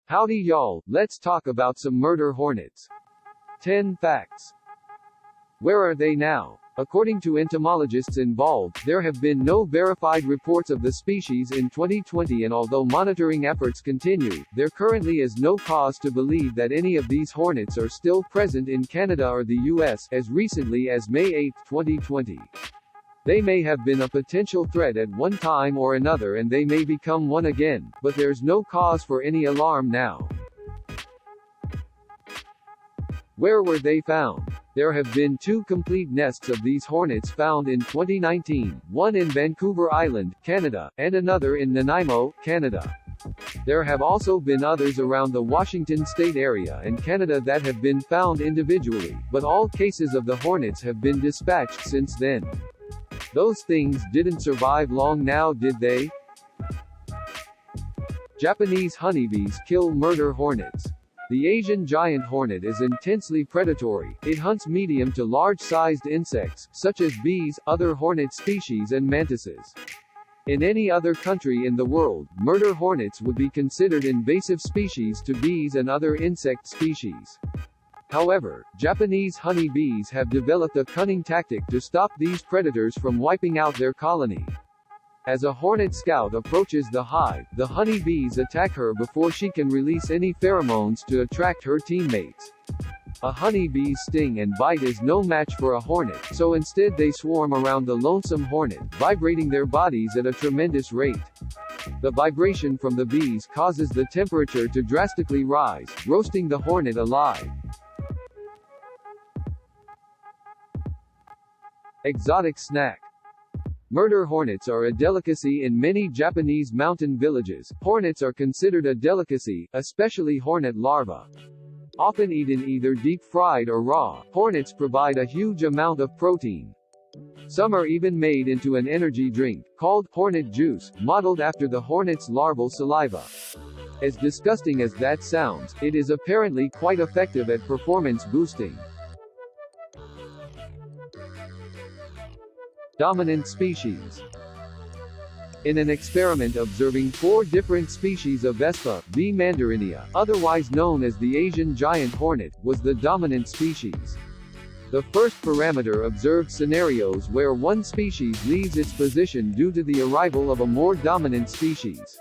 Howdy y'all, let's talk about some murder hornets. 10 facts. Where are they now? According to entomologists involved, there have been no verified reports of the species in 2020, and although monitoring efforts continue, there currently is no cause to believe that any of these hornets are still present in Canada or the US, as recently as May 8, 2020. They may have been a potential threat at one time or another, and they may become one again, but there's no cause for any alarm now. Where were they found? There have been 2 complete nests of these hornets found in 2019, one in Vancouver Island, Canada, and another in Nanaimo, Canada. There have also been others around the Washington state area and Canada that have been found individually, but all cases of the hornets have been dispatched since then. Those things didn't survive long now, did they? Japanese honeybees kill murder hornets. The Asian giant hornet is intensely predatory. It hunts medium to large-sized insects, such as bees, other hornet species and mantises. In any other country in the world, murder hornets would be considered invasive species to bees and other insect species. However, Japanese honeybees have developed a cunning tactic to stop these predators from wiping out their colony. As a hornet scout approaches the hive, the honeybees attack her before she can release any pheromones to attract her teammates. A honeybee's sting and bite is no match for a hornet, so instead they swarm around the lonesome hornet, vibrating their bodies at a tremendous rate. The vibration from the bees causes the temperature to drastically rise, roasting the hornet alive. Exotic snack. Murder hornets are a delicacy in many Japanese mountain villages. Hornets are considered a delicacy, especially hornet larvae. Often eaten either deep-fried or raw, hornets provide a huge amount of protein. Some are even made into an energy drink, called hornet juice, modeled after the hornet's larval saliva. As disgusting as that sounds, it is apparently quite effective at performance boosting. Dominant species. In an experiment observing 4 different species of Vespa, V. mandarinia, otherwise known as the Asian giant hornet, was the dominant species. The first parameter observed scenarios where one species leaves its position due to the arrival of a more dominant species.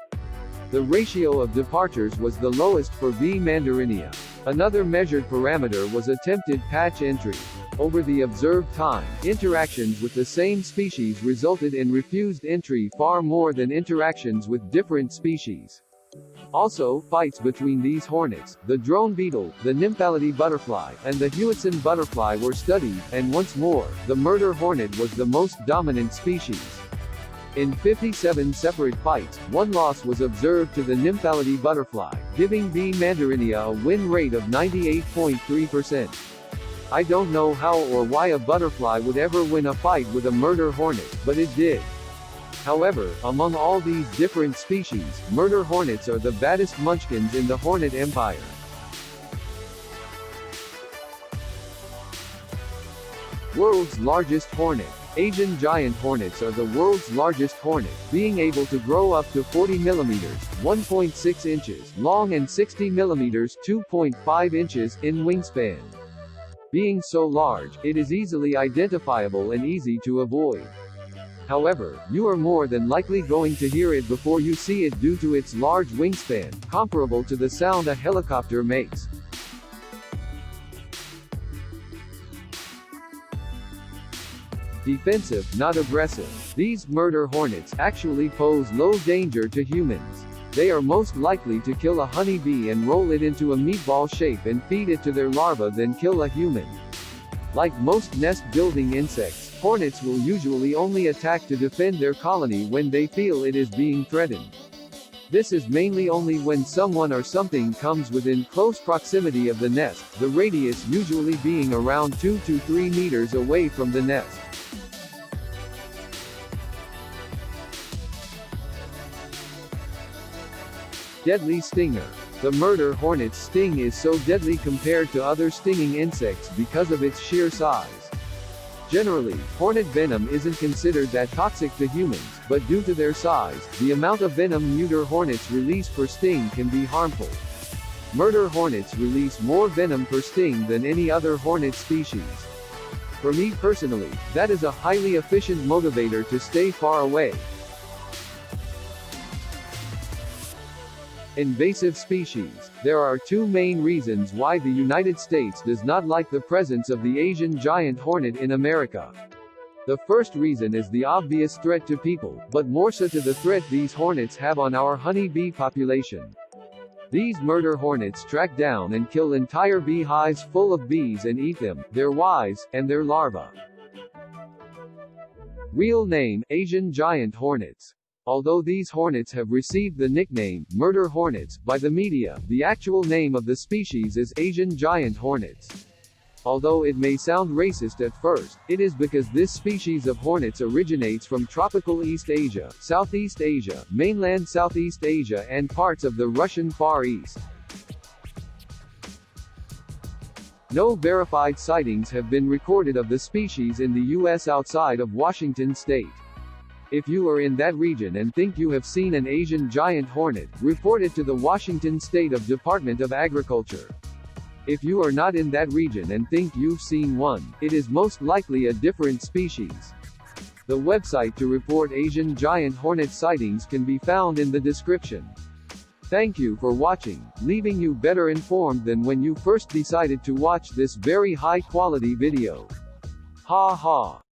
The ratio of departures was the lowest for V. mandarinia. Another measured parameter was attempted patch entry. Over the observed time, interactions with the same species resulted in refused entry far more than interactions with different species. Also, fights between these hornets, the drone beetle, the nymphalidae butterfly, and the Hewitson butterfly were studied, and once more, the murder hornet was the most dominant species. In 57 separate fights, one loss was observed to the nymphalidae butterfly, giving V. mandarinia a win rate of 98.3%. I don't know how or why a butterfly would ever win a fight with a murder hornet, but it did. However, among all these different species, murder hornets are the baddest munchkins in the hornet empire. World's largest hornet. Asian giant hornets are the world's largest hornet, being able to grow up to 40 mm (1.6 inches) long and 60 mm (2.5 inches) in wingspan. Being so large, it is easily identifiable and easy to avoid. However, you are more than likely going to hear it before you see it due to its large wingspan, comparable to the sound a helicopter makes. Defensive, not aggressive. These murder hornets actually pose low danger to humans. They are most likely to kill a honeybee and roll it into a meatball shape and feed it to their larva, then kill a human. Like most nest-building insects, hornets will usually only attack to defend their colony when they feel it is being threatened. This is mainly only when someone or something comes within close proximity of the nest, the radius usually being around 2 to 3 meters away from the nest. Deadly stinger. The murder hornet's sting is so deadly compared to other stinging insects because of its sheer size. Generally, hornet venom isn't considered that toxic to humans, but due to their size, the amount of venom murder hornets release per sting can be harmful. Murder hornets release more venom per sting than any other hornet species. For me personally, that is a highly efficient motivator to stay far away. Invasive species. There are two main reasons why the United States does not like the presence of the Asian giant hornet in America. The first reason is the obvious threat to people, but more so to the threat these hornets have on our honey bee population. These murder hornets track down and kill entire beehives full of bees and eat them, their wives, and their larvae. Real name: Asian giant hornets. Although these hornets have received the nickname, murder hornets, by the media, the actual name of the species is Asian giant hornets. Although it may sound racist at first, it is because this species of hornets originates from tropical East Asia, Southeast Asia, mainland Southeast Asia and parts of the Russian Far East. No verified sightings have been recorded of the species in the U.S. outside of Washington state. If you are in that region and think you have seen an Asian giant hornet, report it to the Washington State Department of Agriculture. If you are not in that region and think you've seen one, it is most likely a different species. The website to report Asian giant hornet sightings can be found in the description. Thank you for watching, leaving you better informed than when you first decided to watch this very high quality video. Ha ha.